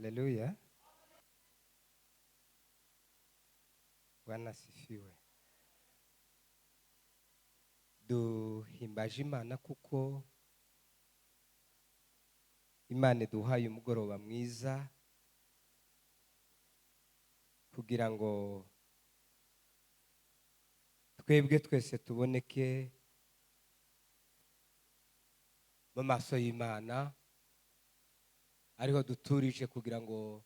Haleluya. Bwana asifiwe. Duhimbaje Imana kuko Imana duhaye umugoroba mwiza kugira ngo twebwe twese tuboneke mu maso y'Imana, ariho duturije kugira ngo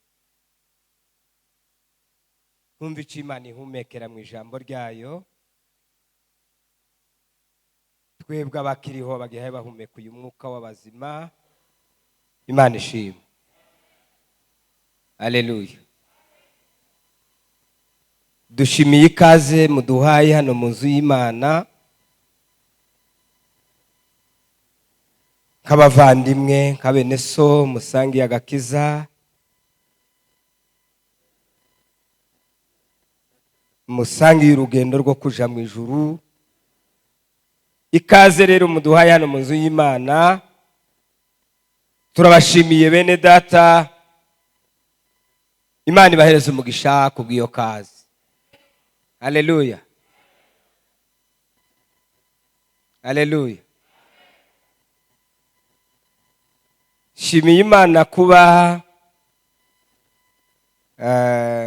twumve icyo Imana ihumekera mu ijambo ryayo. Twebwe abakiriho bagiye bahumeka uyu mwuka w'abazima. Imana ishimwe. Haleluya. Dushimiye ikaze muduhaye hano mu nzu y'Imana nk'abavandimwe, nk'abene so musangiye agakiza, musangiye urugendo rwo kuja mu ijuru. Ikaze rero muduhaye hano mu nzu y'Imana. Turabashimiye bene data, Imana ibahereze umugisha kubw'iyo kazi. Haleluya. Haleluya. Shimiye Imana kuba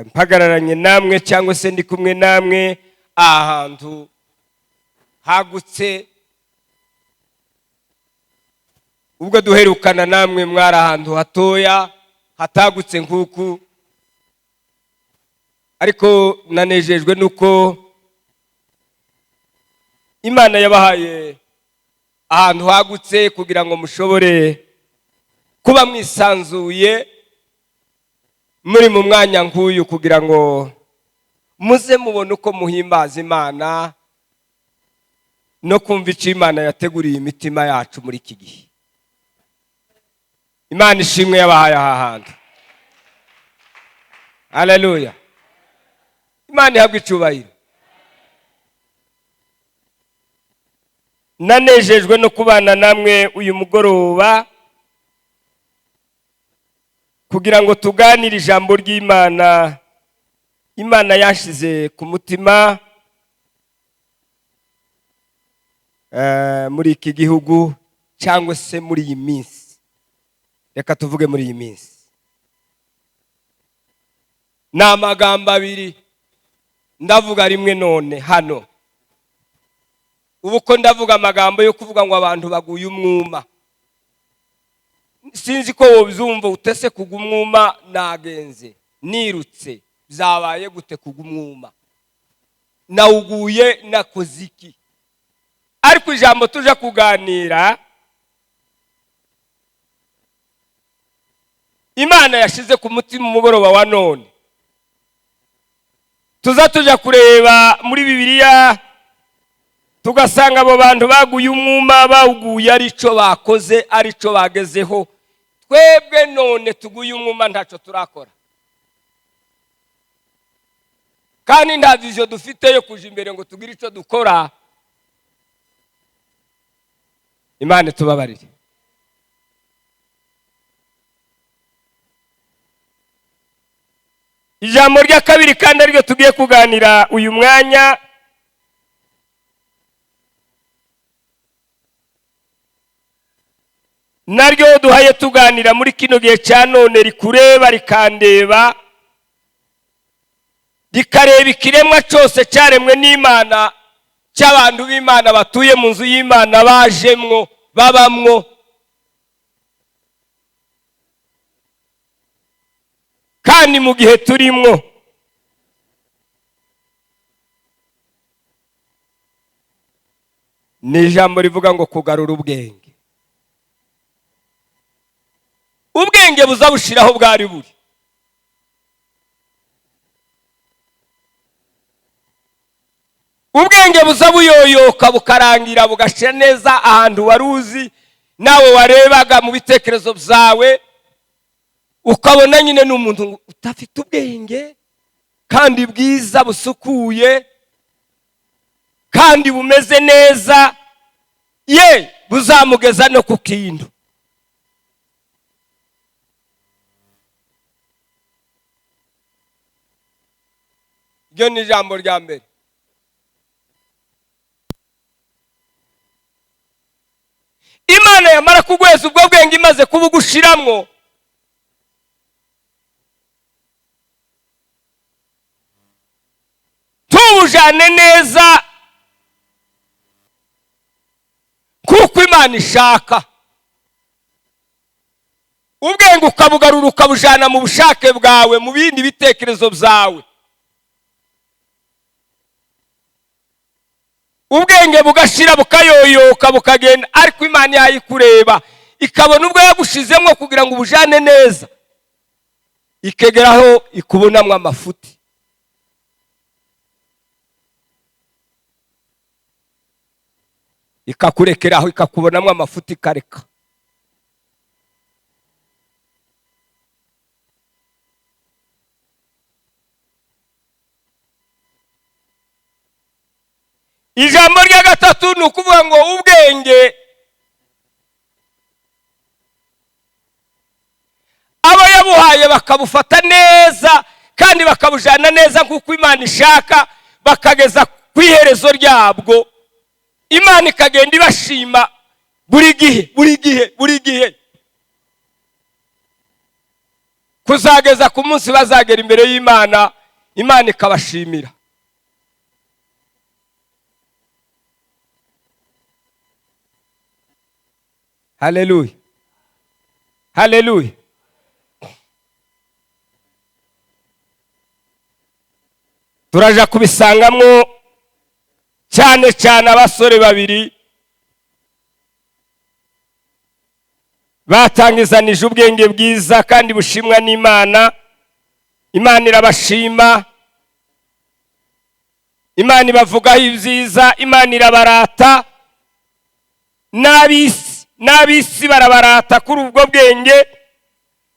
mpagararanye namwe cyangwa se ndi kumwe namwe ahantu hagutse. Ubwo duherukana namwe mwari ahantu hatoya hatagutse nk'uku, ariko nanejejwe nuko Imana yabahaye ahantu hagutse kugira ngo mushobore kuba mwisanzuye muri mu mwanya nk'uyu, kugira ngo muze mubone uko muhimbaza Imana no kumva icyo Imana yateguriye imitima yacu muri iki gihe. Imana ishimwe yabahaye aha hantu. Haleluya. Imana ihabwe icyubahiro. Nanejejwe no kubana namwe uyu mugoroba kugira ngo tuganire ijambo ry'Imana. Imana yashize ku mutima muri iki gihugu cyangwa se muri iyi minsi. Reka tuvuge muri iyi minsi. Ni amagambo abiri ndavuga rimwe none hano. Ubu ko ndavuga amagambo yo kuvuga ngo abantu baguye umwuma. Sinzi ko wobyumva utese kugwa umwuma. Nagenze nirutse byabaye gute kugwa umwuma? Nawuguye nakoze iki? Ariko ijambo tuje kuganira Imana yashize ku mutima umugoroba wa none. Tuza tuja kureba muri Bibiliya tugasanga abo bantu baguye umwuma bawuguye arico bakoze, arico bagezeho. Twebwe none tuguye umwuma ntaco turakora, kandi nta vision dufite yo kuja imbere ngo tugire ico dukora. Imana tubabarire. Ijambo rya kabiri kandi ariryo tugiye kuganira uyu mwanya, naryo duhaye tuganira muri kino gihe cya none, rikureba rikandeba, rikareba ikiremwa cyose cyaremwe n'Imana, cy'abantu b'Imana batuye mu nzu y'Imana, bajemwo babamwo. Kandi mu gihe turimwo ni ijambo rivuga ngo kugarura ubwenge. Ubwenge buza bushiraho bwari buri. Ubwenge buza buyoyoka bukarangira bugashira neza ahantu waruzi nawe warebaga mu bitekerezo byawe, ukabona nyine n'umuntu utafite ubwenge kandi bwiza busukuye kandi bumeze neza, ye buzamugeza no ku kintu. ryo ni ijambo rya mbere. Imana yamara kugweza ubwo bwenge imaze kubugushiramwo, tubujane neza kuko Imana ishaka. Ubwenge ukabugarura ukabujana mu bushake bwawe, mu bindi bitekerezo byawe. Ubwenge bugashira bukayoyoka bukagenda, ariko Imana yayikureba ikabona ubwo yagushizemo kugira ngo ubujane neza, ikegeraho ikubonamwe amafuti. Ikakurekeraho ikakubonamwe amafuti ikareka. Ijambo rya gatatu ni ukuvuga ngo ubwenge abo yabuhaye bakabufata neza kandi bakabujana neza nk'uko Imana ishaka, bakageza ku iherezo ryabwo. Imana ikagenda ibashima buri gihe kuzageza ku munsi bazagera imbere y'Imana, Imana ikabashimira. Haleluya, haleluya. Turaja kubisangamwo cyane cyane abasore babiri batangizanije ubwenge bwiza kandi bushimwa n'Imana. Imana irabashima, Imana ibavugaho ibyiza, Imana irabarata. N'abisi barabarata kuri ubwo bwenge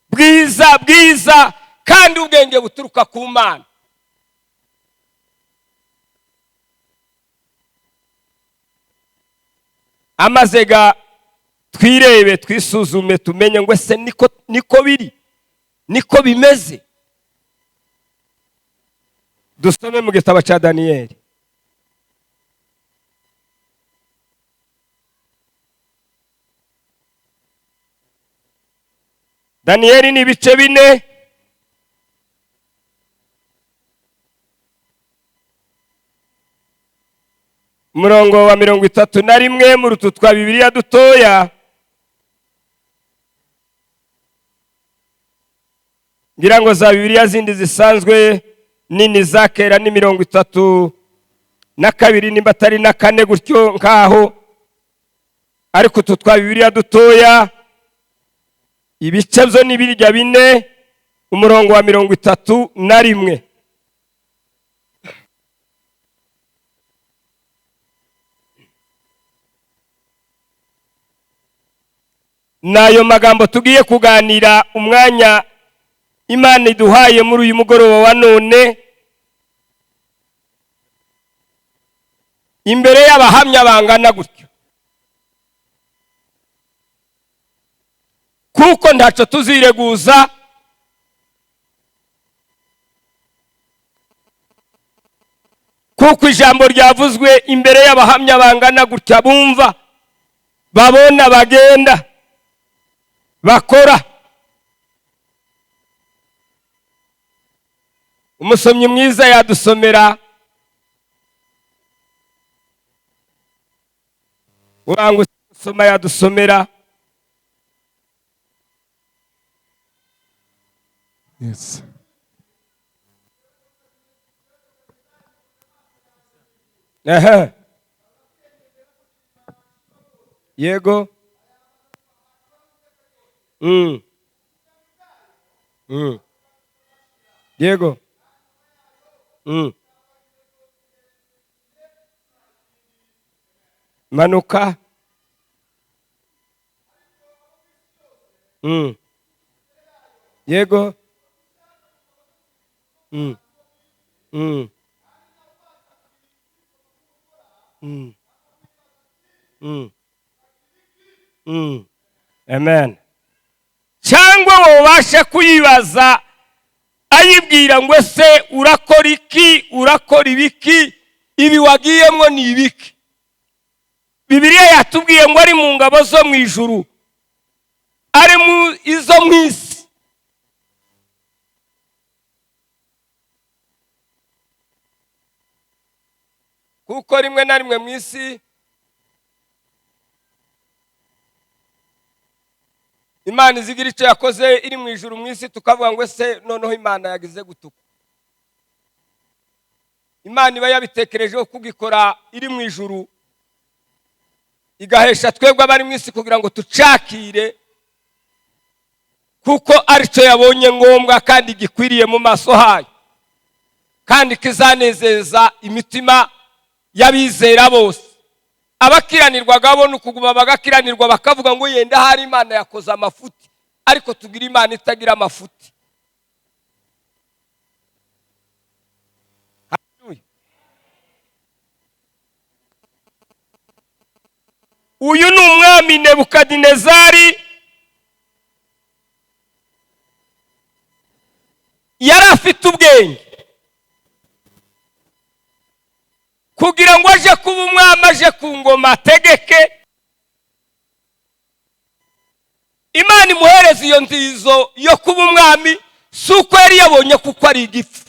bwiza kandi ubwenge buturuka ku Mana. Amazega twirebe twisuzume tumenye ngo ese niko biri, niko bimeze. Dusome mu gitabo cya Daniyeli. Daniyeli ni ibice 4. Umurongo wa 31 mu rutu twa Bibiliya dutoya. Ngira ngo za Bibiliya zindi zisanzwe nini za kera ni 32 nimba atari na 4 gutyo nkaho, ariko utu twa Bibiliya dutoya ibice byo ni birya 4, umurongo wa 31. Nayo magambo tugiye kuganira umwanya Imana iduhaye muri uyu mugoroba wa none, imbere y'abahamya bangana gutyo, kuko ntaco tuzireguza, kuko ijambo ryavuzwe imbere y'abahamya bangana gutya, bumva, babona, bagenda, bakora. Umusomyi mwiza yadusomera uranga usoma yadusomera. Yes. Aha. Yego. Yego. Manuka. Yego. Amen. Cyangwa wabasha kuyibaza ayibwira ngo ese urakora iki, urakora ibiki, ibi wagiyemo ni ibiki? Bibiliya yatubwiye ngo ari mu ngabo zo mu ijuru, ari mu izo mu isi. Kuko rimwe na rimwe mu isi Imana izigira icyo yakoze iri mu ijuru mu isi, tukavuga ngo ese noneho Imana yagize gutuka. Imana iba yabitekerejeho kugikora iri mu ijuru, igahesha twebwe abari mu isi kugira ngo tucakire, kuko aricyo yabonye ngombwa kandi gikwiriye mu maso hayo, kandi kizanezeza imitima y'abizera bose. Abakiranirwaga bo n'ukuguma bagakiranirwa bakavuga ngo yenda hari Imana yakoze amafuti, ariko tugira Imana itagira amafuti. Uyu ni umwami Nebukadinezari, yari afite ubwenge kugira ngo aje kuba umwami, aje ku ngoma ategeke. Imana imuhereza iyo nzizo yo kuba umwami, si uko yari yabonye kuko ari igifu.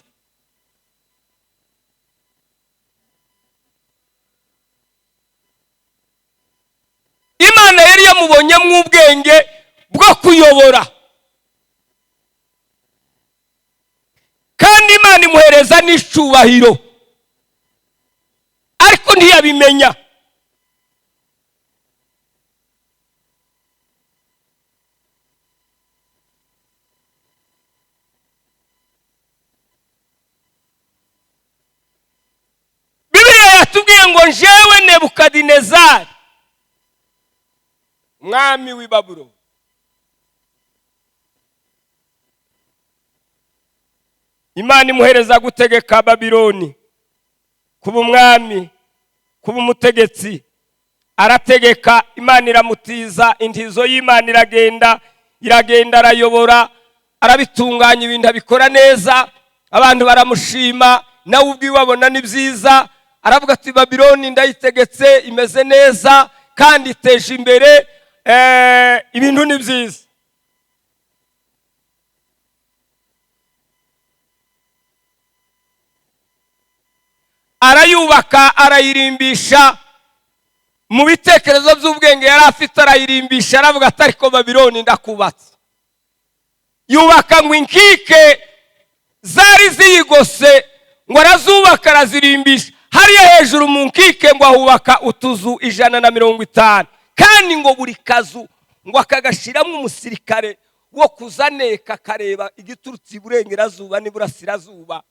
Imana yari yamubonyemo ubwenge bwo kuyobora, kandi Imana imuhereza n'icubahiro, ariko ntiyabimenya. Bibiliya yatubwiye ngo njyewe Nebukadinezari, mwami w'i Babuloni, Imana imuhereza gutegeka Babiloni, kuba umwami, kuba umutegetsi. Arategeka, Imana iramutiza, intizo y'Imana iragenda arayobora, arabitunganya, ibintu abikora neza, abantu baramushima, nawe ubwiwe abona ni byiza. Aravuga ati Babiloni ndayitegetse, imeze neza kandi iteje imbere, ibintu ni byiza. Arayubaka, arayirimbisha, mu bitekerezo by'ubwenge yari afite arayirimbisha. Aravuga ati ariko Babiloni ndakubatse. Yubaka ngo inkike zari ziyigose, ngo arazubaka arazirimbisha. Hariya hejuru mu nkike ngo ahubaka utuzu 150, kandi ngo buri kazu ngo akagashiramo umusirikare wo kuzaneka kareba igiturutse iburengerazuba n'iburasirazuba,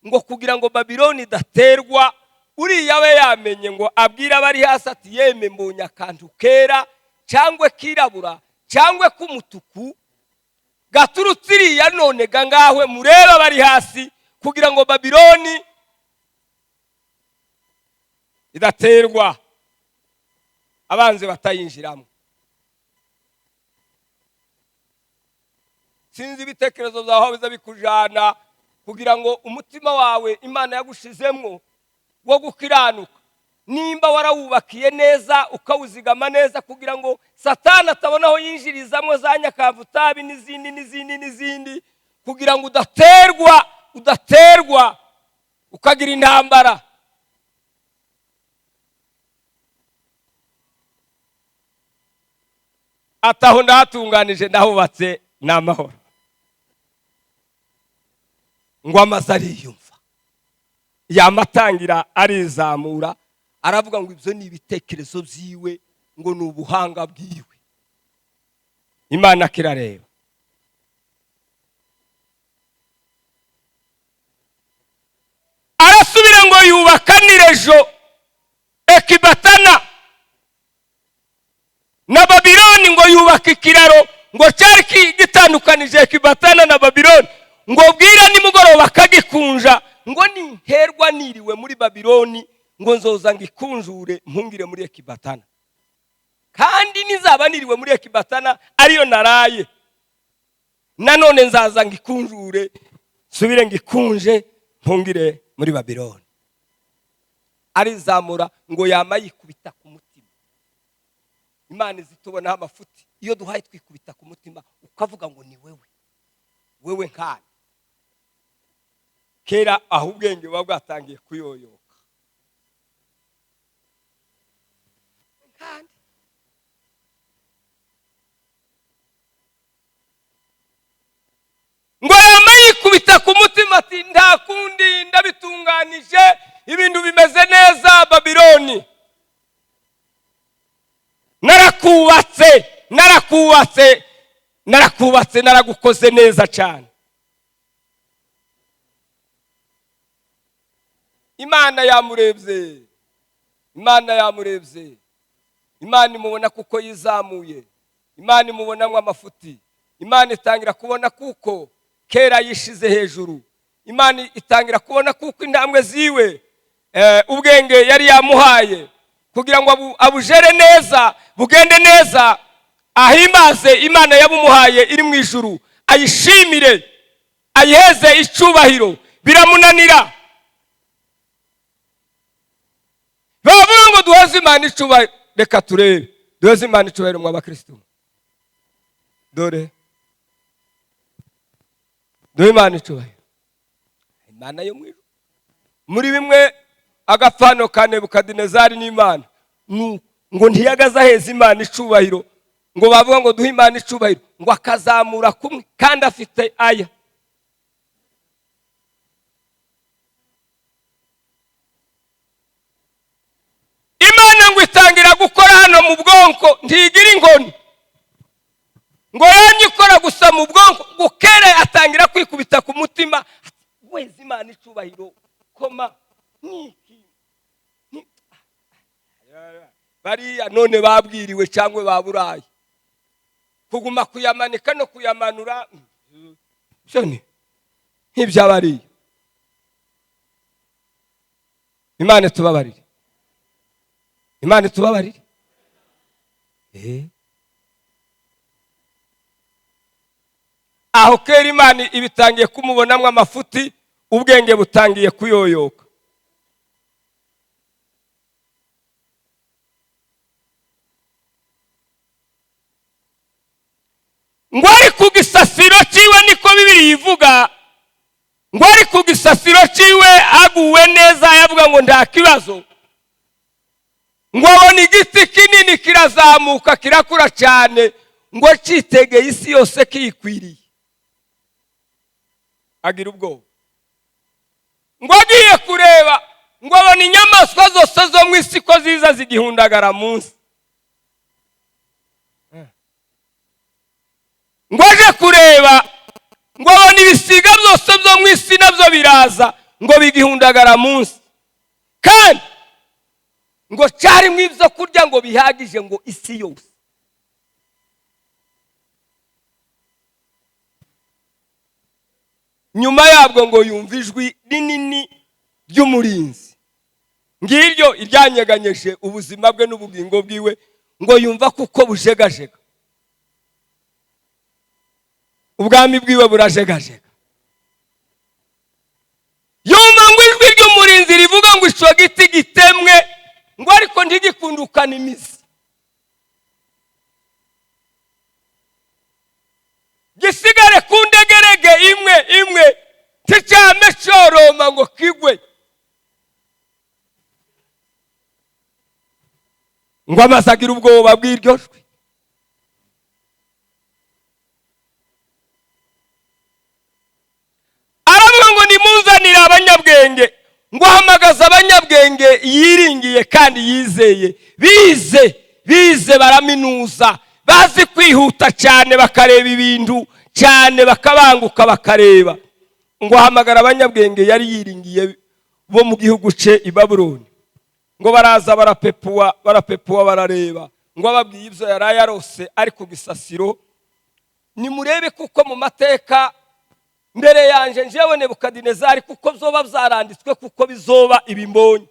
ngo kugira ngo Babiloni idaterwa. Uriya we yamenye ngo abwira abari hasi ati yeme mbonye akantu kera cyangwa kirabura cyangwa k'umutuku gaturutse iriya, none gangahwe mureba abari hasi, kugira ngo Babiloni idaterwa, abanze batayinjiramo. Sinzi ibitekerezo byawe biza bikujana kugira ngo umutima wawe Imana yagushizemwo wo gukiranuka, nimba warawubakiye neza ukawuzigama neza, kugira ngo Satani atabona aho yinjirizamo za nyakavutabi n'izindi, kugira ngo udaterwa ukagira intambara. Ataho ndatunganije, ndahubatse, n'amahoro. Ngo amaze ariyumva, yamatangira arizamura, aravuga ngo ibyo ni ibitekerezo byiwe, ngo ni ubuhanga bwiwe. Imana kirareba. Arasubira ngo yubaka Nirejo, Ekibatana na Babiloni, ngo yubaka ikiraro ngo cyari gitandukanije Ekibatana na Babiloni, ngo bwira nimugoroba akagikunja, ngo ninterwa niriwe muri Babiloni, ngo nzoza ngikunjure mpungire muri Ekibatana, kandi nizaba niriwe muri Ekibatana ariyo naraye, nanone nzaza ngikunjure subire ngikunje mpungire muri Babiloni. Arizamura ngo yama yikubita ku mutima. Imana izitubonaho amafuti iyo duhaye twikubita ku mutima ukavuga ngo ni wewe nkana. Kera aho ubwenge buba bwatangiye kuyoyoka. Ngo yama yikubita ku mutima ati nta kundi ndabitunganije ibintu bimeze neza Babiloni. Narakubatse naragukoze neza cyane. Imana yamurebye. Imana imubona kuko yizamuye. Imana imubonamwe amafuti. Imana itangira kubona kuko kera yishize hejuru. Imana itangira kubona kuko intambwe ziwe ubwenge yari yamuhaye kugira ngo abujere neza bugende neza, ahimbaze Imana yabumuhaye iri mu ijuru, ayishimire ayiheze icubahiro. Biramunanira. Bavuga ngo duheze Imana icubahiro. Reka turebe duheze Imana icubahiro mu bakristo. Dore duhe Imana icubahiro. Imana yo mwijuru. Muri bimwe agapfano ka Nebukadinezari n'Imana ngo ntiyagaza heza Imana icubahiro, ngo bavuga ngo duhe Imana icubahiro, ngo akazamura kumwe kandi afite aya. Imana ngo itangira gukora hano mu bwonko ntigira inkoni, ngo yanye ikora gusa mu bwonko, ngo kere atangira kwikubita ku mutima. Weze Imana icubahiro koma niki bariya none babwiriwe cyangwa baburaye kuguma kuyamanika no kuyamanura cyane nk'ibyabariye. Imana tubabarire. Aho kera Imana ibitangiye kumubonamwe amafuti, ubwenge butangiye kuyoyoka. Ngo ari ku gisasiro ciwe, niko Bibiliya ivuga, ngo ari ku gisasiro ciwe aguwe neza, yavuga ngo nta kibazo. Ngo abona igiti kinini kirazamuka kirakura cyane, ngo citegeye isi yose kiyikwiriye. Agira ubwoba. Ngo agiye kureba, ngo abona inyamaswa zose zo mu isi ko ziza zigihundagara munsi. Ngo aje kureba, ngo abona ibisiga byose byo mu isi nabyo biraza ngo bigihundagara munsi. Kandi ngo cyari mu ibyo kurya ngo bihagije ngo isi yose. Nyuma yabwo ngo yumva ijwi rinini ry'umurinzi, ngiryo iryanyeganyeje ubuzima bwe n'ubugingo bwiwe, ngo yumva kuko bujegajega. Ubwami bwiwe burajegajega. Yumva ngo ijwi ry'umurinzi rivuga ngo ico giti gitemwe, ngo ariko ntigikundukana imizi, gisigare ku ndegerege imwe ticame coroma ngo kigwe. Ngo amaze agira ubwoba bw'iryo jwi. Aravuga ngo nimunzanire abanyabwenge, ngo ahamagaza abanyabwenge yiringiye kandi yizeye, bize baraminuza, bazi kwihuta cyane bakareba ibintu cyane, bakabanguka bakareba. Ngo ahamagara abanyabwenge yari yiringiye bo mu gihugu cye i Babuloni, ngo baraza barapepuwa barareba, ngo ababwiye ibyo yari yarose ari ku gisasiro. Nimurebe kuko mu mateka mbere yanje njewe Nebukadinezari kuko byoba byaranditswe kuko bizoba ibimbonye,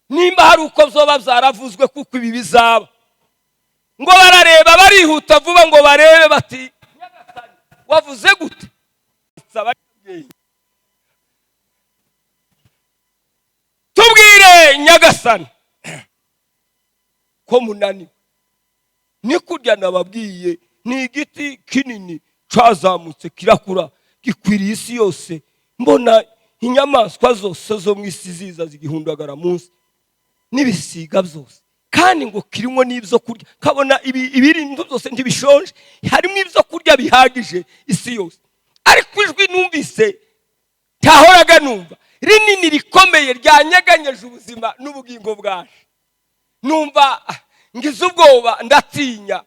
nimba hari uko byoba byaravuzwe kuko ibi bizaba. Ngo barareba barihuta vuba ngo barebe bati nyagasani wavuze gute? nyagasani ko munaniwe. Ni kurya nababwiye, ni igiti kinini cyazamutse kirakura gikwiriye isi yose, mbona inyamaswa zose zo mu isi ziza zigihundagara munsi n'ibisiga byose, kandi ngo kirimo n'ibyo kurya, kabona ibirindu byose ntibishonje, harimo ibyo kurya bihagije isi yose. Ariko ijwi numvise ntahoraga numva, rinini rikomeye ryanyeganyeje ubuzima n'ubugingo bwaje, numva ngize ubwoba ndatinya.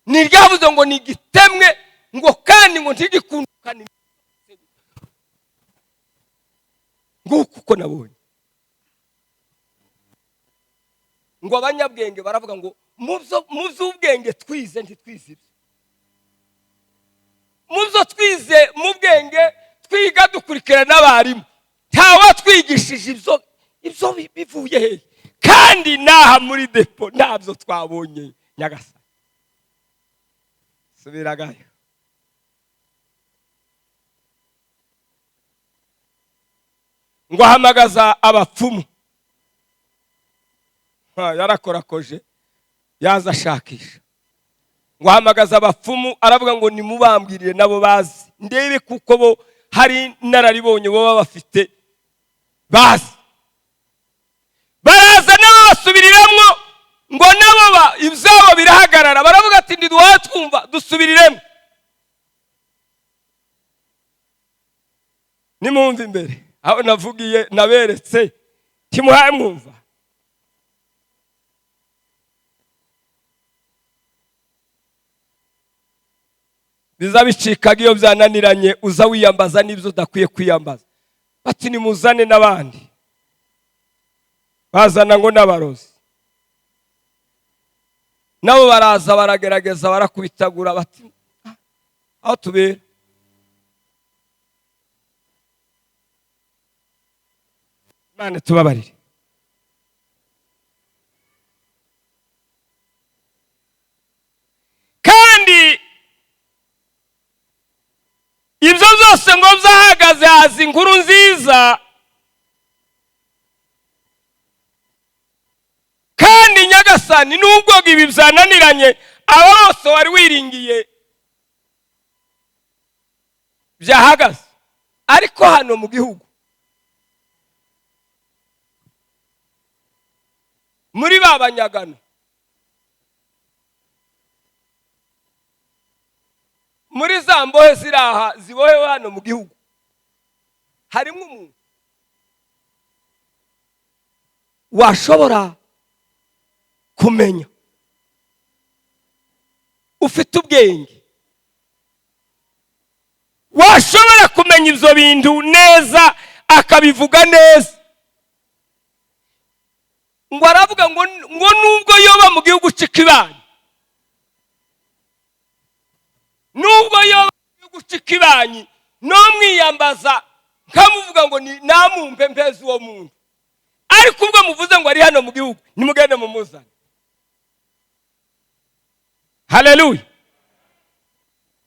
Ni ryavuze ngo ni gitemwe, ngo kandi ngo ntigikundukane, nguko uko nabonye. Ngo abanyabwenge baravuga ngo mu by'ubwenge twize ntitwize ibyo, mu byo twize mu bwenge twiga dukurikira n'abarimu, ntawe twigishije ibyo bivuye hehe, kandi naha muri depo ntabyo twabonye. Nyagasani subiragayo. Ngo ahamagaza abapfumu, yarakorakoje yaza ashakisha. Ngo ahamagaza abapfumu aravuga ngo nimubambwirire nabo bazi, ndebe kuko bo hari nararibonye bo baba bafite bazi. Baraza nabo basubiriramo, ngo nabo ibyabo birahagarara, baravuga ati ndiduhaye twumva dusubiriremo. Nimumve imbere aho navugiye naberetse, timuhaye mwumva. Bizabicikaga iyo byananiranye uza wiyambaza n'ibyo udakwiye kwiyambaza. Bati nimuzane n'abandi, bazana ngo n'abarozi, nabo baraza baragerageza barakubitagura, bati aho tubera. Imana tubabarire. Kandi ibyo byose ngo byahagaze haza inkuru nziza, kandi nyagasani nubwo ibi byananiranye abo bose wari wiringiye byahagaze. Ariko hano mu gihugu muri babanyagano, muri za mbohe ziraha zibohewe hano mu gihugu, harimo umuntu washobora kumenya, ufite ubwenge, washobora kumenya ibyo bintu neza akabivuga neza. Ngo aravuga ngo nubwo yoba mu gihugu cy'ikibani, nubwo yoba mu gihugu cy'ikibani, no mwiyambaza nkamuvuga ngo namumpe mpeze uwo muntu, ariko ubwo muvuze ngo ari hano mu gihugu nimugende mumuzane. Haleluya,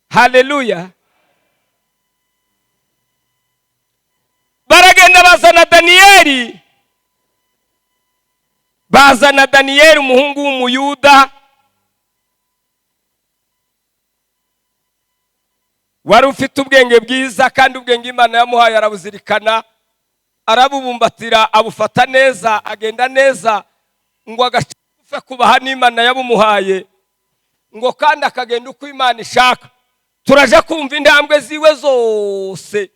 haleluya. Baragenda bazana Daniyeli, bazana Daniyeli umuhungu w'umuyuda wari ufite ubwenge bwiza, kandi ubwenge Imana yamuhaye arabuzirikana, arabubumbatira, abufata neza, agenda neza, ngo agace kubaha n'Imana yabumuhaye, ngo kandi akagenda uko Imana ishaka. Turaje kumva intambwe ziwe zose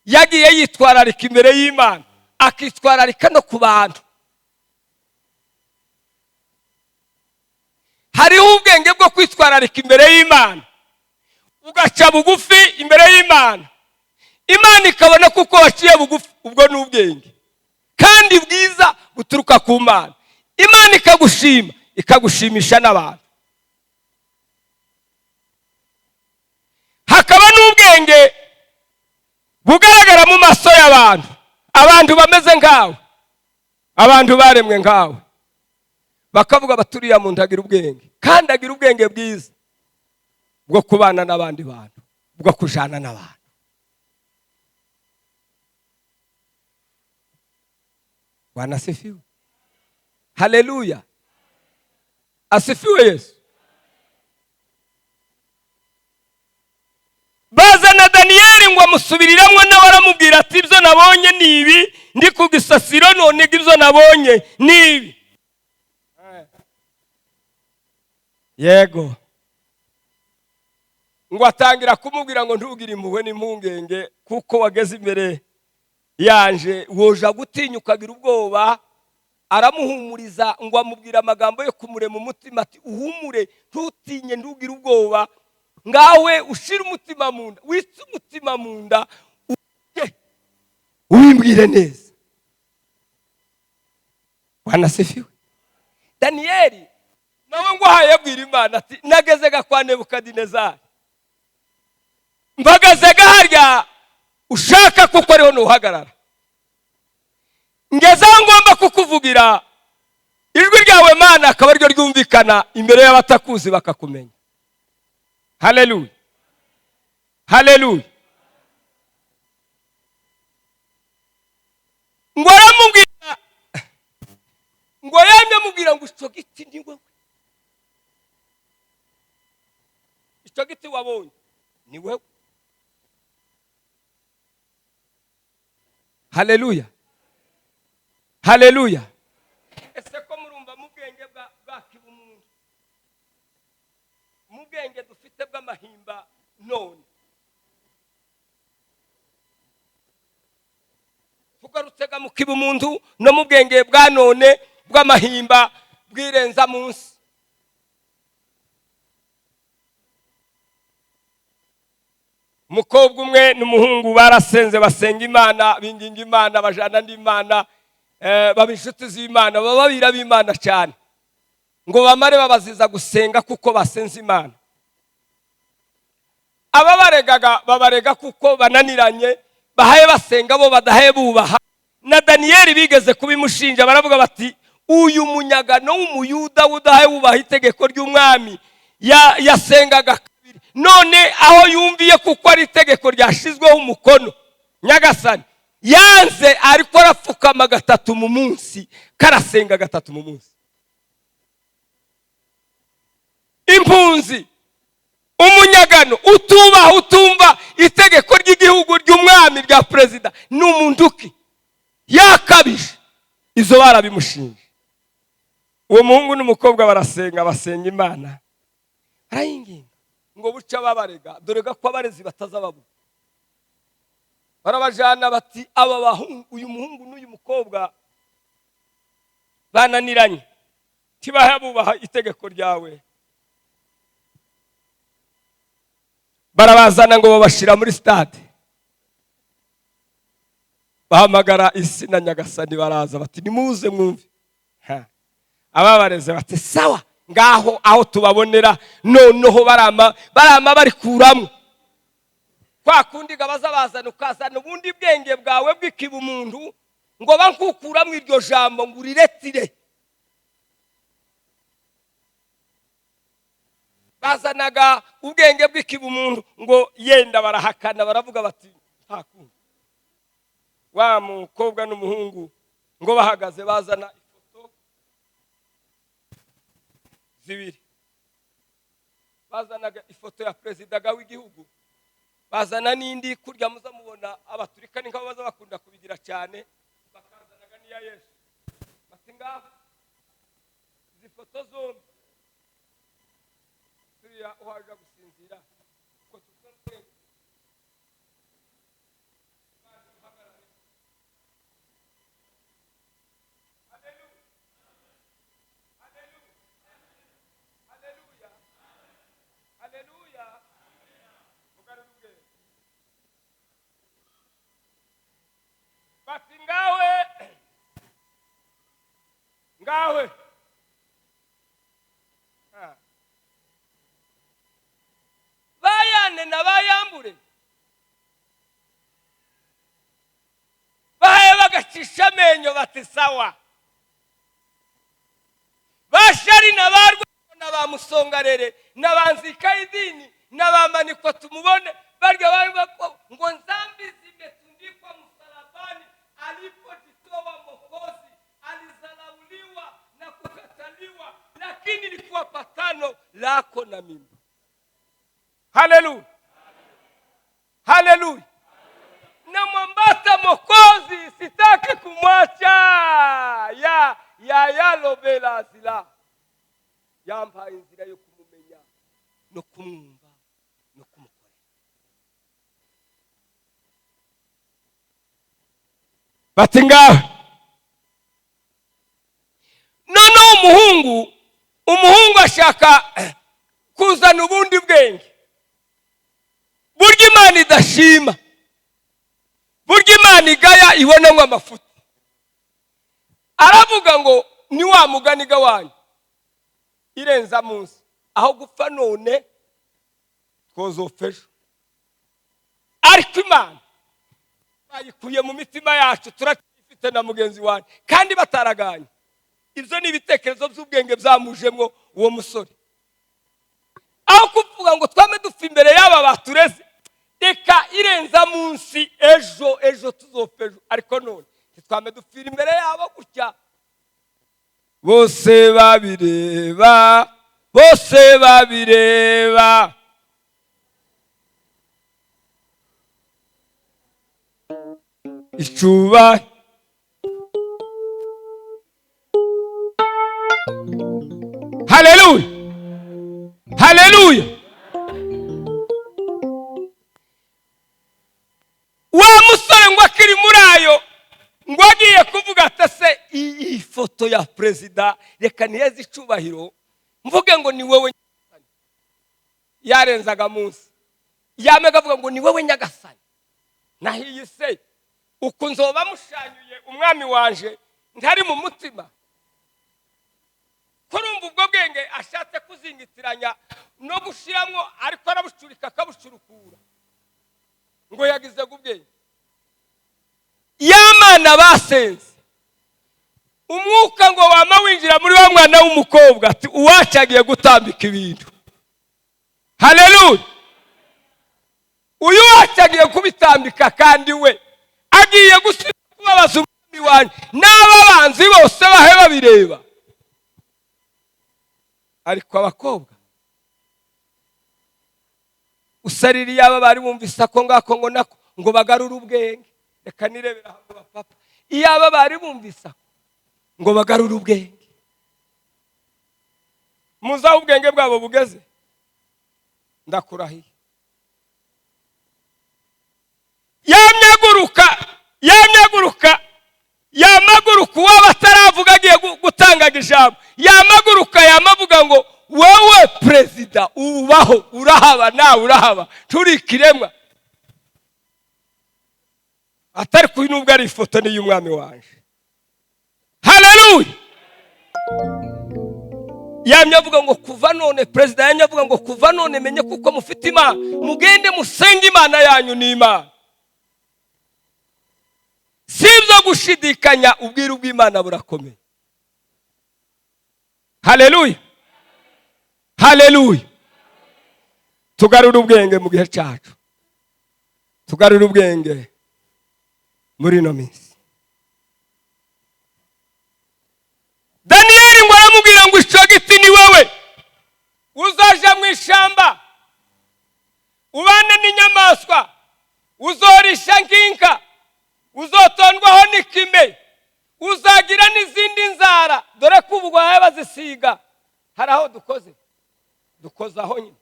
yagiye yitwararika imbere y'Imana, akitwararika no ku bantu. Hariho ubwenge bwo kwitwararika imbere y'Imana, ugaca bugufi imbere y'Imana, Imana ikabona kuko waciye bugufi. Ubwo ni ubwenge kandi bwiza buturuka ku Mana. Imana ikagushima, ikagushimisha n'abantu. Hakaba n'ubwenge bugaragara mu maso y'abantu, abantu bameze nkawe, abantu baremwe nkawe, bakavuga baturiya muntu agira ubwenge, kandi agira ubwenge bwiza bwo kubana n'abandi bantu, bwo kujana n'abantu. Wanasifiwe. Haleluya, asifiwe Yesu. Bazana Daniyeli ngo amusubiriramo, nawe aramubwira ati ibyo nabonye ni ibi, ndi ku gisasiro none ibyo nabonye ni ibi. Yego, ngo atangira kumubwira ngo ntugire impuhwe n'impungenge kuko wageze imbere yanje, woja gutinya ukagira ubwoba. Aramuhumuriza ngo amubwira amagambo yo kumurema umutima ati uhumure, ntutinye, ntugire ubwoba, ngawe ushira umutima mu nda, witse umutima mu nda, ubimbwire neza. Wanasifiwe. Daniyeli nawe ngo hayabwira Imana ati nagezega kwa Nebukadinezari, mbagazega harya ushaka kuko ariho nuhagarara, ngeze aho ngomba kukuvugira, ijwi ryawe Mana akaba ryo ryumvikana imbere y'abatakuzi bakakumenya. Haleluya, haleluya. Ngo aramubwira, ngo yamye amubwira ngo icyo giti ni wowe, icyo giti wabonye ni wowe. Haleluya, haleluya. Ese ko murumva mu bwenge bwa kibumuntu, mu bwenge dufite bw'amahimba none, tugarutega mu kibumuntu no mu bwenge bwa none bw'amahimba bwirenza munsi. Umukobwa umwe n'umuhungu barasenze basenga Imana, binginga Imana, bajana n'Imana, baba inshuti z'Imana, baba babira b'Imana cyane, ngo bamare babaziza gusenga kuko basenze Imana. Ababaregaga babarega kuko bananiranye, bahaye basenga bo badahaye bubaha. Na Daniyeli bigeze kubimushinja, baravuga bati uyu munyagano w'umuyuda udahaye wubaha itegeko ry'umwami yasengaga kabiri, none aho yumviye kuko ari itegeko ryashizweho umukono Nyagasani, yanze ariko arapfukama gatatu mu munsi, karasenga gatatu mu munsi. Impunzi, umunyagano, utubaha utumva itegeko ry'igihugu ry'umwami rya perezida, n'umunduki yakabije, izo barabimushinje. Uwo muhungu n'umukobwa barasenga, basenga Imana, barayinginga ngo buca babarega, dore ko abarezi batazababura. Barabajana bati aba bahungu, uyu muhungu n'uyu mukobwa bananiranye, tibaha bubaha itegeko ryawe. Barabazana ngo babashira muri stade, bahamagara isi na Nyagasani, baraza bati nimuze mwumve. Ababareze bati sawa, ngaho aho tubabonera noneho barama bari kuramo kwa kundi gabaza bazana ukazana ubundi bwenge bwawe bw'ikibu umuntu ngo bankukuramo iryo jambo ngo uriretire. Bazanaga ubwenge bw'ikibu umuntu ngo yenda barahakana, baravuga bati nta kundi. Wa mukobwa n'umuhungu ngo bahagaze, bazana ifoto zibiri, bazanaga ifoto ya perezida w'igihugu, bazana n'indi kurya muza mubona abaturika ni nk'abo baza bakunda kubigira cyane, bakazanaga n'iya Yesu, bati ngaho izi foto zombi turiya uhaje gusinzira ko tutonze. Bati ngawe bayane na bayambure, bahaye bagacisha amenyo bati sawa. Bashari na barwe na bamusongarere na banzika idini na bamaniko tumubone barya bari bako ngo nzambizi imetundikwa msalabani, alipojitoa Mwokozi alizalauliwa na lakini ilikuwa patano lako na mimi. Haleluya, haleluya. Namwambata Mwokozi, sitaki kumwacha. Yalobera azira, yampaye inzira yo kumumenya no kumwumva no kumukorera. Bati ngaho noneho umuhungu ashaka kuzana ubundi bwenge, burya Imana idashima, burya Imana igaya ibonamo amafuti. Aravuga ngo ni wa muganiga wanyu irenza munsi, aho gupfa none twozopfa ejo. Ariko Imana bayikuye mu mitima yacu, turacyifite na mugenzi wanyu kandi bataraganye. Ibyo ni ibitekerezo by'ubwenge byamujemwo uwo musore. Aho kuvuga ngo twame dupfa imbere y'aba batureze, reka irenza munsi ejo tuzopfa ejo. Ariko none twame dupfira imbere yabo gutya. Bose babireba icuba. Haleluya, haleluya. Wa musore ngo akiri muri ayo, ngo agiye kuvuga atase iyi foto ya perezida reka niyeze icubahiro, mvuge ngo ni wowe nyagasani. Yarenzaga munsi, yamega avuga ngo ni wowe nyagasani. Nahiye se uko nzoba mushanyuye umwami wanje ntari mu mutima. Kurumva ubwo bwenge ashatse kuzingitiranya no gushiramwo, ariko arabucurika akabucurukura ngo yagize ubwenge. Yamana basenze umwuka ngo wama winjira muri wa mwana w'umukobwa, ati uwacagiye gutambika ibintu. Haleluya. Uyu wacagiye kubitambika kandi we agiye gusubira kubabaza umwami wanjye n'ababanzi bose bahe babireba. Ariko abakobwa usaririye aba bari bumvise ako ngako ngo nako ngo bagarure ubwenge. Reka nirebera aho bapapa, iyo aba bari bumvise ngo bagarure ubwenge, muzaho ubwenge bwabo bugeze, ndakurahiye. Yamaguruka uwo bataravuga agiye gutangaga ijambo, yamaguruka yamavuga ngo wowe perezida ubaho, urahaba, nawe urahaba, turi kiremwa. Atari kuyi nubwo ari ifoto ni y'umwami wanje. Haleluya. Yamyavuga ngo kuva none, perezida yamyavuga ngo kuva none menye kuko mufite Imana, mugende musenge Imana yanyu ni Imana. Sibyo gushidikanya, ubwiru bw'Imana burakomeye. Haleluya, haleluya. Tugarura ubwenge mu gihe cyacu, tugarura ubwenge muri no minsi. Daniyeli ngo aramubwira ngo icyo giti ni wowe uzaja mu ishamba ubane n'inyamaswa, uzorisha nk'inka, uzotondwaho n'ikime, uzagira n'izindi nzara. Dore ko ubwo bazisiga hari aho dukoze aho nyine.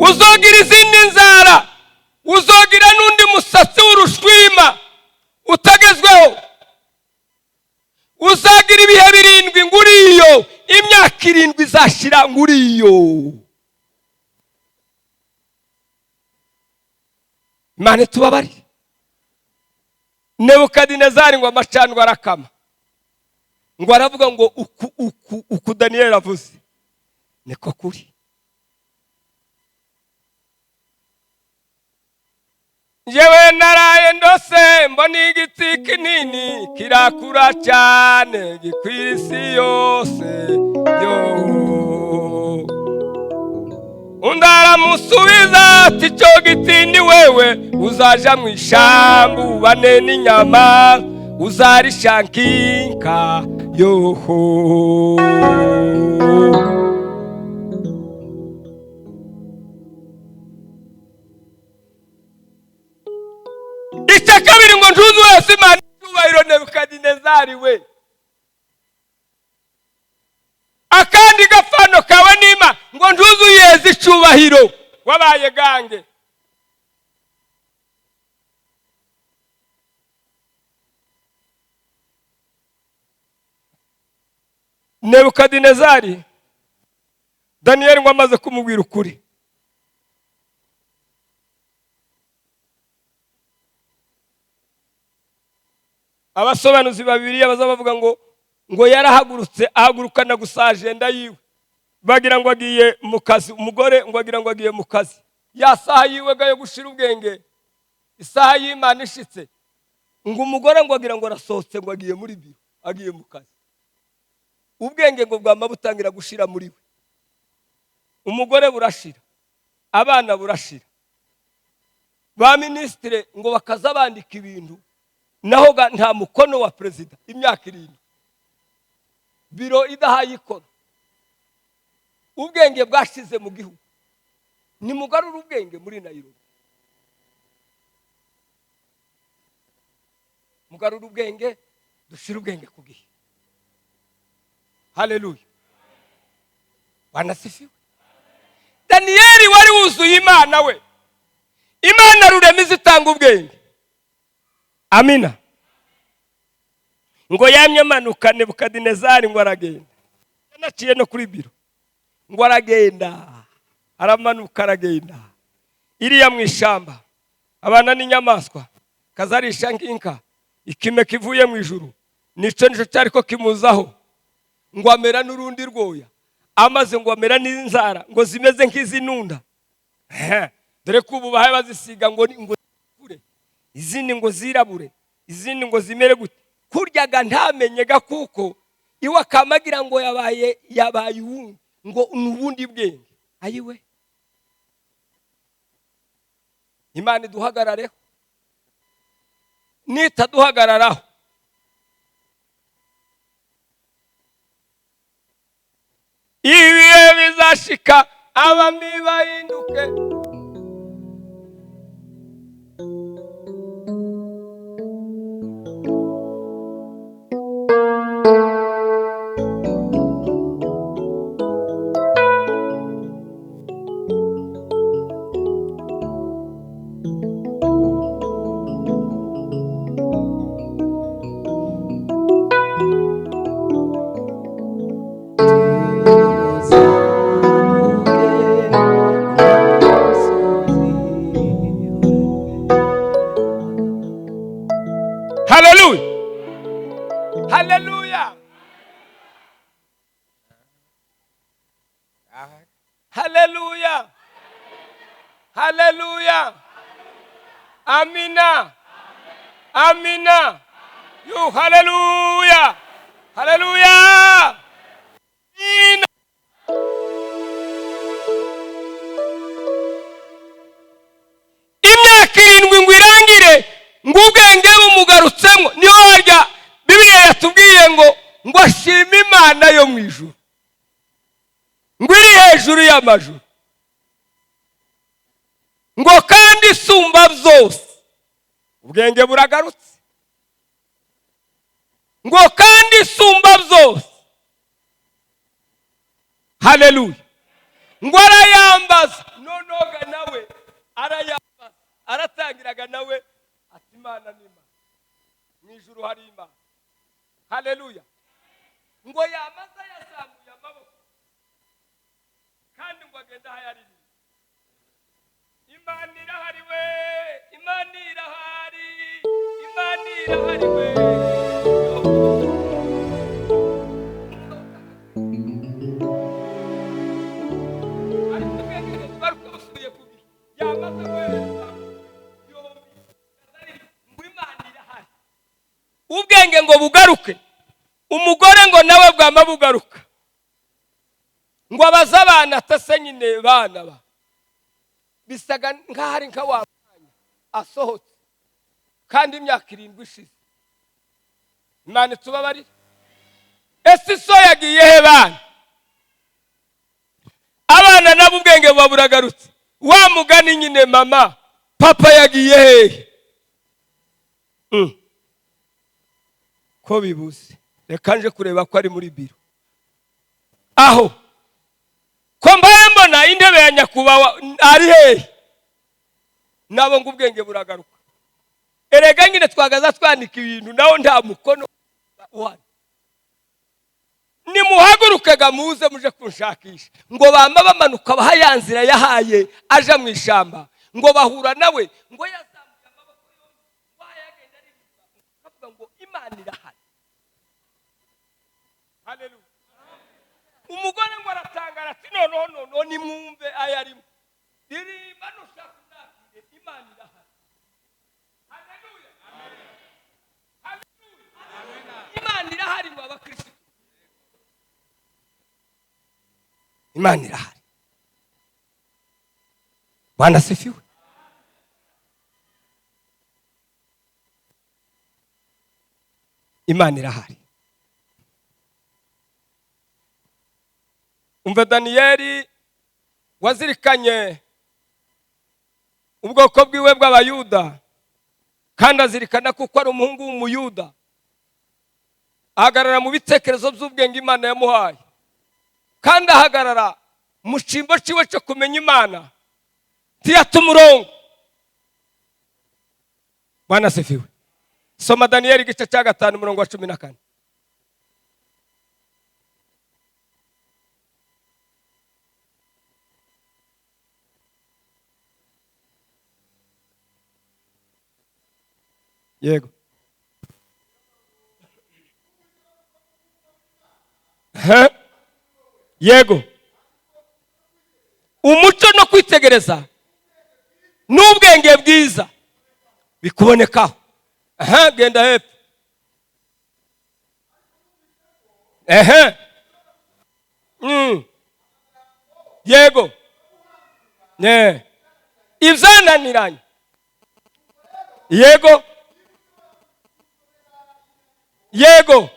Uzogira izindi nzara, uzogira n'undi musatsi w'urushwima utagezweho, uzagira ibihe 7 nguriyo, imyaka 7 izashira nguriyo. Imana tubabari. Nebukadinezari ngo amacandwa arakama, ngo aravuga ngo uku Daniyeli avuze niko kuri. Jewe naraye ndose mbona igiti kinini kirakura cyane gikwira isi yose yo. Undara musubiza ati cyo giti ni wewe uzaja mu ishambu ubane n'inyama, uzarisha nk'inka yoho. Icya kabiri ngo ntuzi wese Imana icyubahiro Nebukadinezari we. Akandi gafano kawe n'Imana ngo ntuzi uyeze icyubahiro wabaye gange. Nebukadinezari Daniyeli ngo amaze kumubwira ukuri, abasobanuzi babiri baza bavuga ngo yarahagurutse ahagurukana gusa agenda yiwe, bagira ngo agiye mu kazi. Umugore ngo agira ngo agiye mu kazi, ya saha yiwe gayo gushira ubwenge, isaha y'Imana ishitse, ngo umugore ngo agira ngo arasohotse ngo agiye muri biro, agiye mu kazi. Ubwenge ngo bwama butangira gushira muri we, umugore burashira, abana burashira, ba ministre ngo bakaza bandika ibintu, naho nta mukono wa perezida imyaka 7, biro idahaye ikora. Ubwenge bwashize mu gihugu, ni mugarura ubwenge muri Nairobi, mugarura ubwenge, dushira ubwenge ku gihe. Haleluya, wanasifiwe. Daniyeli wari wuzuye Imana we, Imana rurema izitanga ubwenge. Amina. Ngo yamye manuka Nebukadinezari ngo aragenda, yanaciye no kuri biro, ngo aragenda aramanuka aragenda iriya mu ishamba, abana n'inyamaswa kazarisha nk'inka, ikime kivuye mu ijuru nico cyari ko kimuzaho, ngo amera n'urundi rwoya, amaze ngo amera n'inzara ngo zimeze nk'izinunda. Dore ko ubu bahaye bazisiga ngo zirabure, izindi ngo zirabure, izindi ngo zimere gute. Kuryaga ntamenyega kuko iwe akamagira ngo yabaye uwundi, ngo n'ubundi bwenge. Ayiwe, Imana iduhagarareho, nitaduhagararaho ibihe bizashika abami bahinduke. Hallelujah. Hallelujah. Hallelujah. Hallelujah. Amina. Amina. You hallelujah. Hallelujah. Amina. Imyaka 7 ngo irangire, ngo ubwenge bumugarutsemo. Niho harya Bibiliya yatubwiye ngo ashima Imana yo mu ijuru, ngo iri hejuru y'amajuru, ngo kandi isumba byose. Ubwenge buragarutse, ngo kandi isumba byose. Haleluya. Ngo arayambaza, nonoga nawe arayambaza, aratangiraga nawe ati Imana ni Imana, mu ijuru hari Imana. Haleluya. Ngo yamaza yazamuye amaboko, kandi ngo agenda hayaririmba, Imana irahari we, Imana irahari, Imana irahari we. Ubwenge ngo bugaruke, umugore ngo nawe bwama bugaruka, ngo abaza abana atase nyine bana ba bisaga nk'ahari nka wamanya asohotse, kandi imyaka 7 ishize. Imana tubabarire, ese so yagiye he bana? Abana nabo ubwenge buba buragarutse. Wa mugani nyine, mama papa yagiye hehe? Ko bibuze, reka nje kureba ko ari muri biro. Aho ko mbaye mbona intebe ya nyakubahwa ari hehe? Nabo ngo ubwenge buragaruka. Erega nyine twagaza twanika ibintu naho nta mukono uhari. Nimuhagurukaga muze muje kunshakisha, ngo bamba bamanuka bahayanzira yahaye aja mu ishamba, ngo bahura nawe, ngo yazamuye amaboko yombi, ngo yagenda ari bavuga ngo Imana irahari. Haleluya. Umugore ngo aratangara ati noneho nimwumve ayarimo. Iririmba nushaka ndakire, Imana irahari. Haleluya. Amen. Haleluya. Imana irahari mu abakristo. Imana irahari. Bwana asifiwe. Imana irahari. Umva Daniyeli wazirikanye ubwoko bwiwe bw'abayuda, kandi azirikana kuko ari umuhungu w'umuyuda, ahagarara mu bitekerezo by'ubwenge Imana yamuhaye, kandi ahagarara mu cyimbo ciwe cyo kumenya Imana, ntiyata umurongo. Bwana asifiwe. Soma Daniyeli igice cya 5 umurongo wa 14. Yego. Yego. Umuco no kwitegereza n'ubwenge bwiza bikubonekaho. Genda hepfo. Yego. Ibyananiranye. Yego. Yego.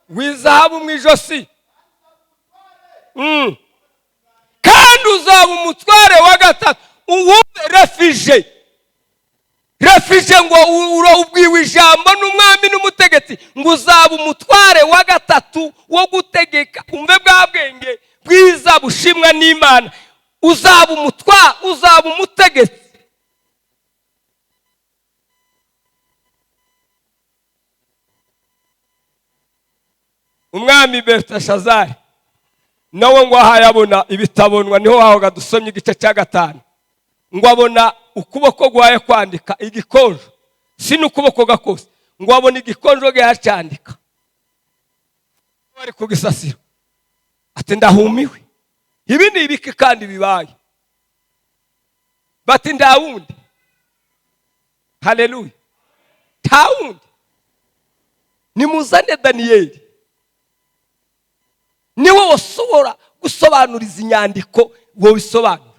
Wizahabu mu ijosi. Kandi uzaba umutware wa gatatu. Refije ngo ubwiwe ijambo n'umwami n'umutegetsi, ngo uzaba umutware wa gatatu wo gutegeka. Umve bwa bwenge bwiza bushimwa n'Imana. Uzaba umutware, uzaba umutegetsi. Umwami Belteshazari nawe ngo ahayabona ibitabonwa, niho hahoga dusomye igice cya 5, ngo abona ukuboko gwaye kwandika igikonjo, si n'ukuboko gakose, ngo abona igikonjo gihacandika, bari kugisasiro. Ati ndahumiwe, ibi ni ibiki kandi bibaye? Bati ndawundi. Haleluya. Tawundi nimuzane Daniyeli, niwe wasobora gusobanuriza inyandiko wowe isobanura.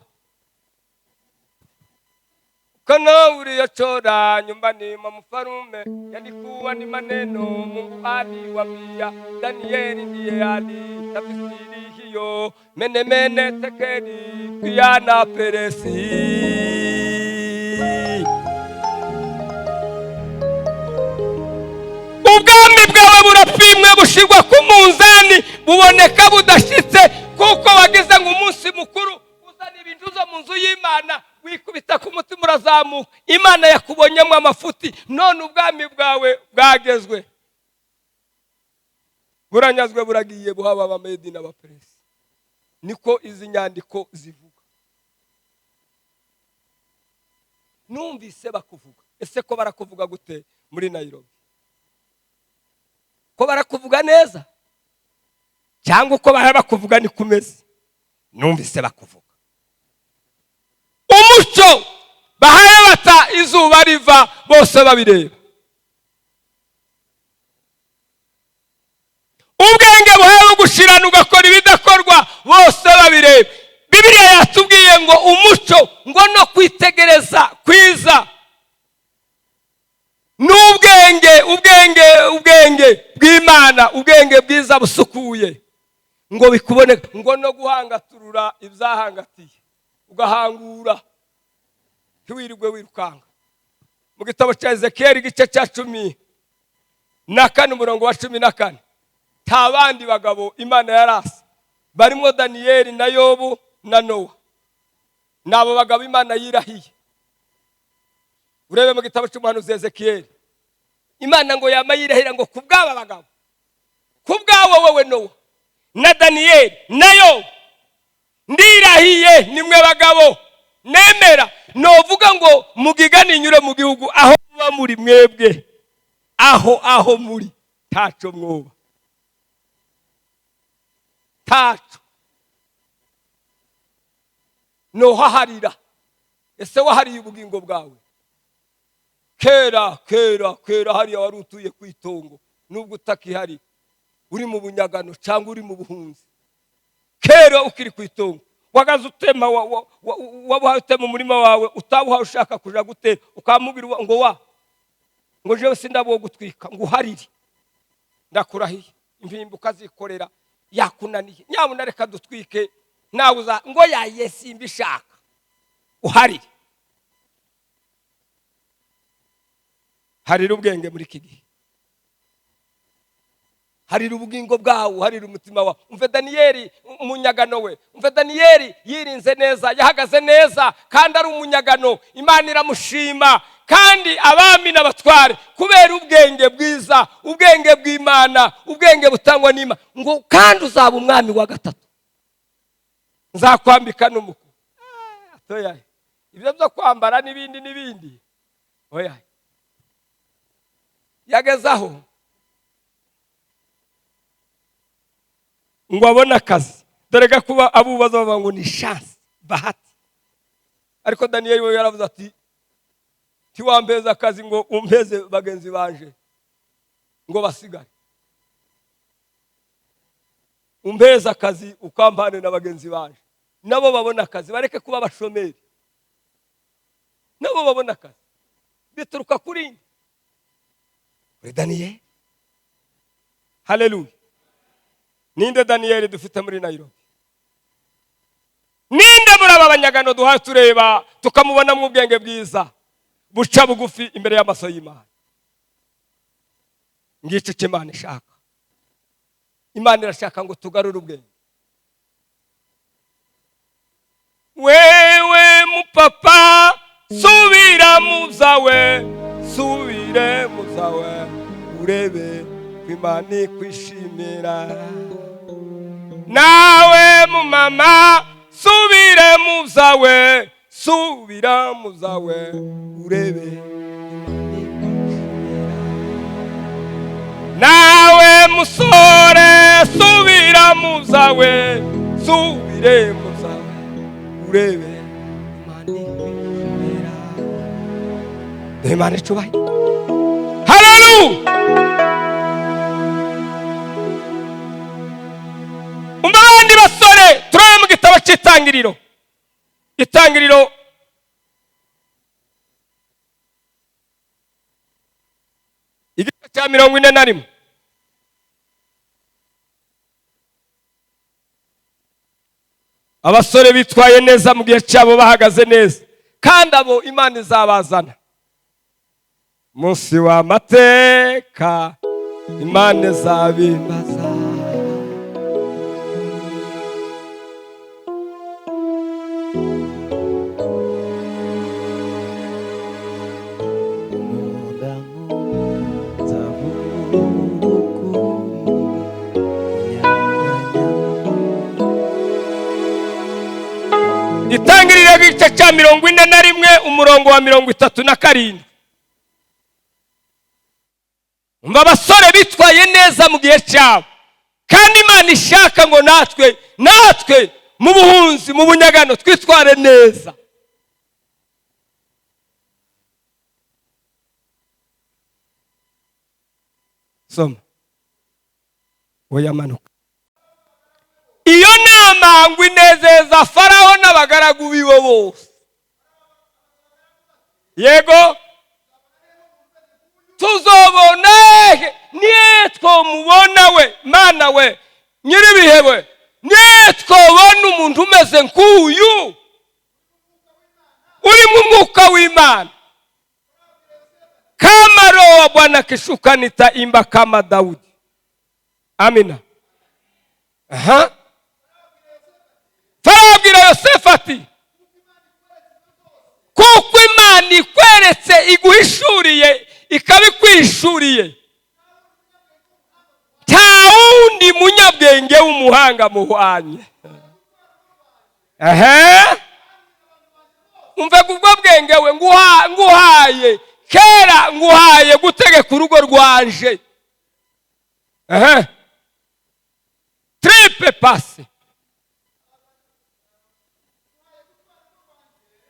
Kono uliochora nyumbani mwa mfarume yalikuwa ni maneno Mungu aliwaambia Danieli, ndiye alitafsiri hiyo. Mene tekeli pia na Peresi. Ubwami bwawe burapimwe bushirwa ku munzani, buboneka budashitse, kuko wagize ngo umunsi mukuru uzana ibintu zo mu nzu y'Imana, wikubita ku mutima urazamuka. Imana yakubonyemo amafuti, none ubwami bwawe bwagezwe, buranyazwe, buragiye buhaba abamedi n'abaperesi. Niko izi nyandiko zivuga. Numvise bakuvuga. Ese ko barakuvuga gute muri Nairobi? Ko barakuvuga neza cyangwa uko barakuvuga ni kumeze? Numvise bakuvuga. Umuco bahaye bata izuba riva bose babireba. Ubwenge buhaye gushirana ugakora ibidakorwa bose babireba. Bibiliya yatubwiye ngo umuco ngo no kwitegereza kwiza ubwenge bw'Imana, ubwenge bwiza busukuye, ngo bikubone, ngo no guhangaturura ibyahangatiye, ugahangura ntiwirirwe wirukanga. Mu gitabo cya Ezekiyeli igice cya 14 umurongo wa 14, nta bandi bagabo Imana yarase barimo Daniyeli na Yobu na Nowa. Nabo bagabo Imana yirahiye. Urebe mu gitabo cy'umuhanuzi Ezekiyeli, Imana ngo yamayirahira ngo kubwaba bagabo, kubwawo wowe Nowa na Daniyeli na Yobu, ndirahiye nimwe bagabo nemera novuga ngo mugigani nyure mu gihugu aho muba muri mwebwe, aho muri taco mwoba, taco no haharira. Ese wahariye ubugingo bwawe? Kera hariya wari utuye ku itongo, nubwo utakihari, uri mu bunyagano cyangwa uri mu buhunzi. Kera ukiri ku itongo wagaze utema wabuhaye utema umurima wawe, utabuhaye ushaka kuja gutera, ukamubwira ngo jewe sindabo gutwika, ngo uharire. Ndakurahiye impimbu ukazikorera yakunaniye, nyabuna reka dutwike nawe uza ngo yaye simbishaka, uharire. Harira ubwenge muri iki gihe, harira ubugingo bwawe, harira umutima wawe. Umve Daniyeli umunyagano we, umve Daniyeli yirinze neza, yahagaze neza, kandi ari umunyagano. Imana iramushima, kandi abami n'abatware kubera ubwenge bwiza, ubwenge bw'Imana, ubwenge butangwa n'Imana. Ngo kandi uzaba umwami wa gatatu, nzakwambika n'umuku. Oya, ibyo byo kwambara n'ibindi oya. Yagezaho ngo abone akazi, dore ga kuba abubaza bavuga ngo ni chance, bahati. Ariko Daniyeli we yaravuze ati tiwambeza akazi ngo umpeze bagenzi banje ngo basigare, umpeza akazi ukampane na bagenzi banje nabo babona akazi, bareke kuba abashomeri, nabo babona akazi. Bituruka kuri Daniyeli. Haleluya. Ninde Daniyeli dufite muri Nairobi? Ninde muri aba banyagano duhaye tureba tukamubona mu bwenge bwiza buca bugufi imbere y'amaso y'Imana? Ngice cy'Imana ishaka. Imana irashaka ngo tugarure ubwenge. Wewe mupapa subira muzawe, subire muzawe, urebe Imana ikwishimira. Nawe mumama subire muzawe, subira muzawe, urebe Imana ikwishimira. Nawe musore subira muzawe, subire muzawe, urebe Imana ikwishimira. Imana icubahe. Haleluya. Umabandi basore turaye mu gitabo cy'Itangiriro. Itangiriro igice cya 41. Abasore bitwaye neza mu gihe cyabo, bahagaze neza, kandi abo Imana izabazana munsi w'amateka, Imana izabimbaza. Itangiriro igice cya 41 umurongo wa 37. Umva abasore bitwaye neza mu gihe cyabo, kandi Imana ishaka ngo natwe mu buhunzi, mu bunyagano twitware neza. Soma oya manuka. Iyo nama ngo inezeza Farawo n'abagaragu biwe bose. Yego tuzobona niye twomubona we mana we nyiribihe we niye twobona umuntu umeze nk'uyu uri mu mwuka w'Imana kama roho wa Bwana akishuka nitaimba kama Daudi. Amina. Farao abwira Yosefu ati kuko Imana ikweretse iguhishuriye ikabikwishuriye nta wundi munyabwenge w'umuhanga muhwanye. Umve ubwo bwenge we nguhaye kera nguhaye gutegeka urugo rwanje. Tripe passe.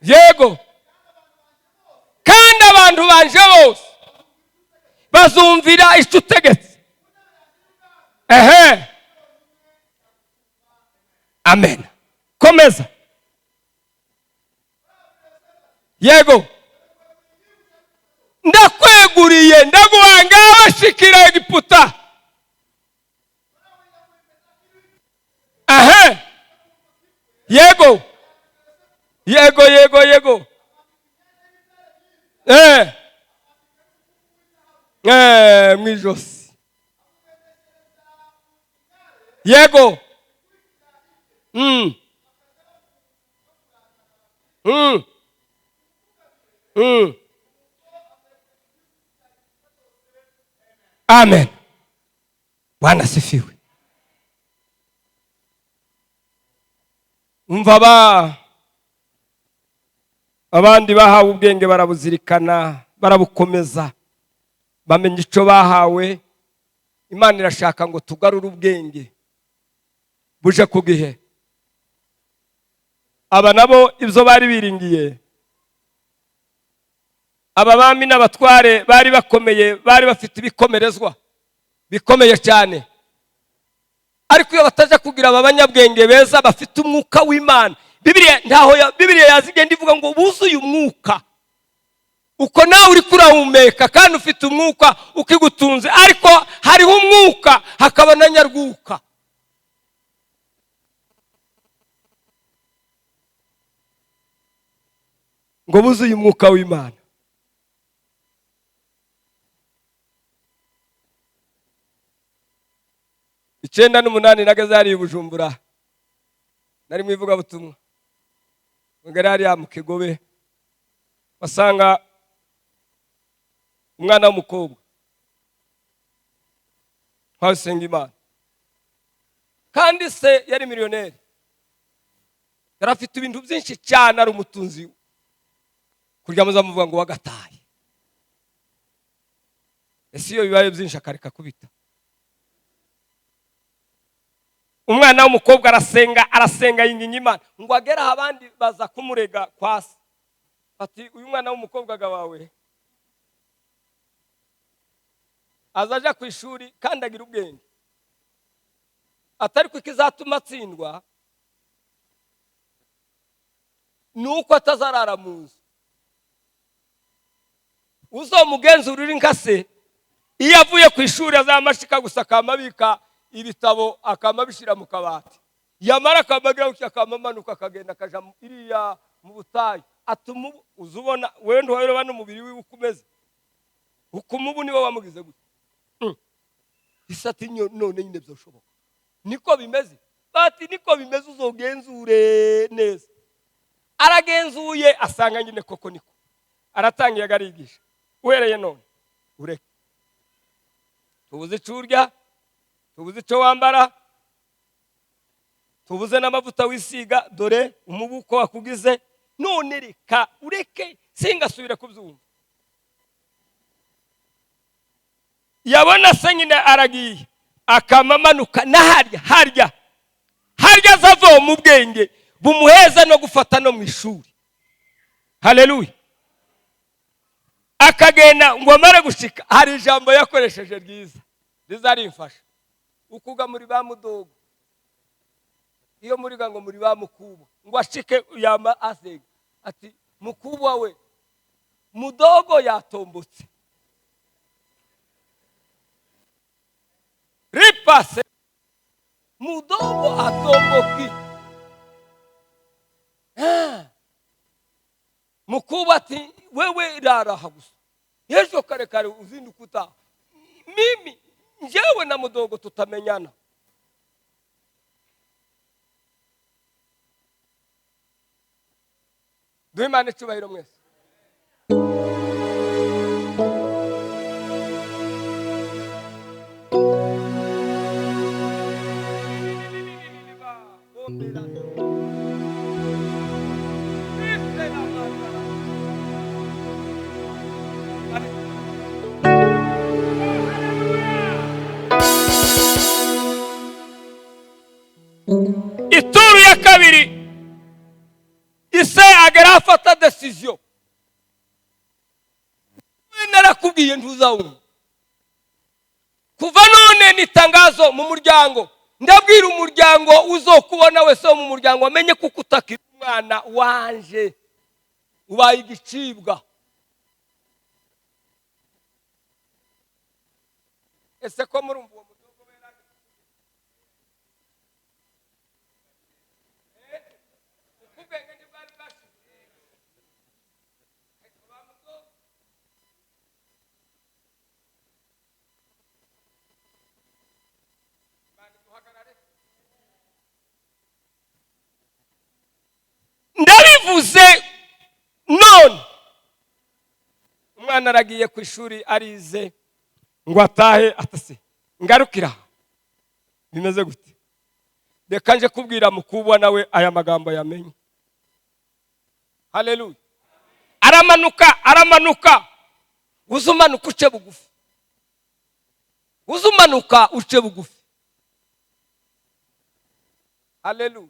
Yego. Kandi abantu banje bose bazumvira icyo utegetse. Amen. Komeza. Yego. Ndakweguriye ndaguhanga abashikira Egiputa. Yego. Yego yego yego. Mwijosi. Yego. Amen. Bwana asifiwe. Umva abandi bahawe ubwenge barabuzirikana barabukomeza bamenye icyo bahawe. Imana irashaka ngo tugarure ubwenge buje ku gihe. Aba nabo ibyo bari biringiye, aba bami n'abatware bari bakomeye, bari bafite ibikomerezwa bikomeye cyane, ariko iyo bataje kugira abanyabwenge beza bafite umwuka w'Imana, Bibiliya yazigenda ivuga ngo buzuye umwuka. Uko nawe uri kurahumeka kandi ufite umwuka ukigutunze, ariko hariho umwuka hakaba na nyarwuka. Ngo buzuye umwuka w'Imana. Icyenda n'umunani nageze hariya i Bujumbura, nari mu ivugabutumwa. Ngari hariya mu Kigobe basanga umwana w'umukobwa twasenga Imana, kandi se yari miliyoneri, yari afite ibintu byinshi cyane, ari umutunzi kurya muzamuvuga ngo wagataye. Ese iyo bibaye byinshi akareka kubita. Umwana w'umukobwa arasenga yinginga Imana ngo agera abandi baza kumurega kwasi, ati uyu mwana w'umukobwa wawe azaja ku ishuri kandi agira ubwenge, atari ko ikizatuma atsindwa nuko atazarara mu nzu. Uzomugenzurira inkase, iyo avuye ku ishuri azamashika gusa akamabika ibitabo akamabishira mu kabati, yamara akamagira uko akamamanuka akagenda akaja iriya mu butayu. Atuma uzubona wewe ntuhayroba n'umubiri wiwe ukumeze ukumubu niwe wamugize gute. Isati none nyine byoshoboka niko bimeze, bati niko bimeze, uzogenzure neza. Aragenzuye asanga nyine koko niko, aratangiye agarigisha. Uhereye none ureke, tubuze icurya, tubuze icyo wambara, tubuze n'amavuta wisiga, dore umubuko wakugize, none reka ureke singasubire kubyumva. Yabona se nyine aragiye akamamanuka harya azava mu bwenge bumuheza no gufata no mu ishuri. Haleluya. Akagenda ngo amare gushika, hari ijambo yakoresheje ryiza rizarimfasha. Ukuga muri ba mudogo, iyo muri gango muri ba mukubo, ngo ashike yama asega ati mukubo we mudogo yatombotse. wase mudogo atomboki mukubwa ati wewe raraha gusa yejo kare kare uzinduka utaha. Mimi njyewe na mudogo tutamenyana. Duhe Imana icyubahiro mwese. Ituru ya kabiri ise agera afata decision. Narakubwiye ntuzawumva. Kuva none ni tangazo mu muryango. Ndabwira umuryango uzokubona wese mu muryango amenye kuko utakira umwana wanje ubaye igicibwa. Ese ko murumva uwo mudogo wera ukubwenge ni bari bashi ndabivuze none umwana aragiye ku ishuri arize ngo atahe atase ngarukira bimeze gute. Reka nje kubwira mukubwa nawe aya magambo yamenye. Haleluya. Aramanuka uzumanuka uce bugufi. Uzumanuka uce bugufi. Haleluya.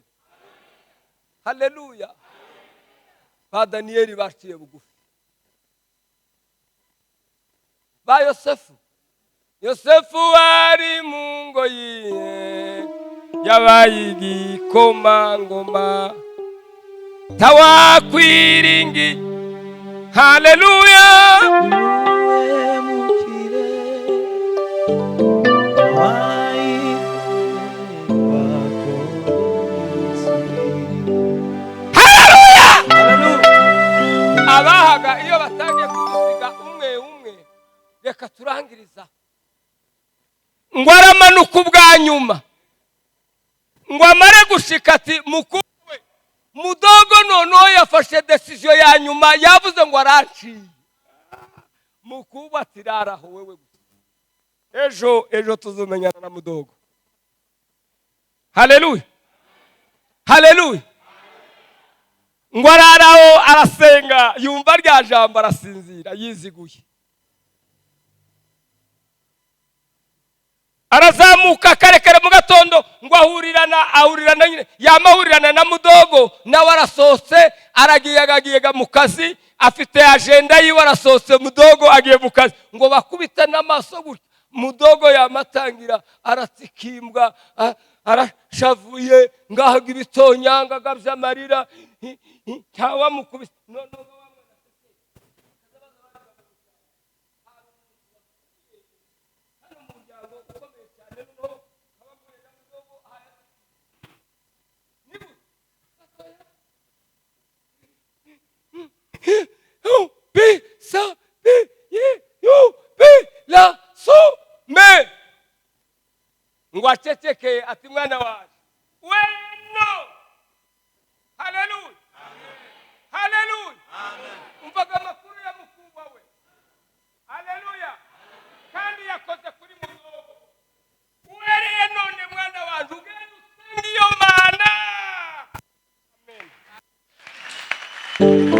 Haleluya. Ba Danieli baciye bugufi. Ba Yosefu ari mu ngoyi yabaye igikomangoma tawakwiringi. Haleluya. Abahaga iyo batangiye kudusiga umwe umwe reka turangiriza. Ngo aramanuka ubwa nyuma ngo amare gushika ati mukubwe mudogo noneho yafashe decision ya nyuma yavuze ngo aranciye. Mukubwa ati raraho wewe gusa ejo tuzomenyana na mudogo. Haleluya. Haleluya. Ngo araraho arasenga yumva rya jambo arasinzira yiziguye. Arazamuka karekare mu gatondo ngo ahurirana nyine yamahurirana na mudogo nawe arasohotse aragiye mu kazi afite agenda yiwe arasohotse mudogo agiye mu kazi ngo bakubita n'amaso gutya mudogo yamatangira aratsikimbwa arashavuye ngahaga ibitonyanga gavya amarira ntawa mukubise no la sume ngo aceceke ati mwana waje weno. Haleluya. Haleluya. Umvaga amakuru ya mukubwa we. Haleluya. Kandi yakoze kuri mudogo uhereye none mwana waje ugenda usenga iyo mana. Amen.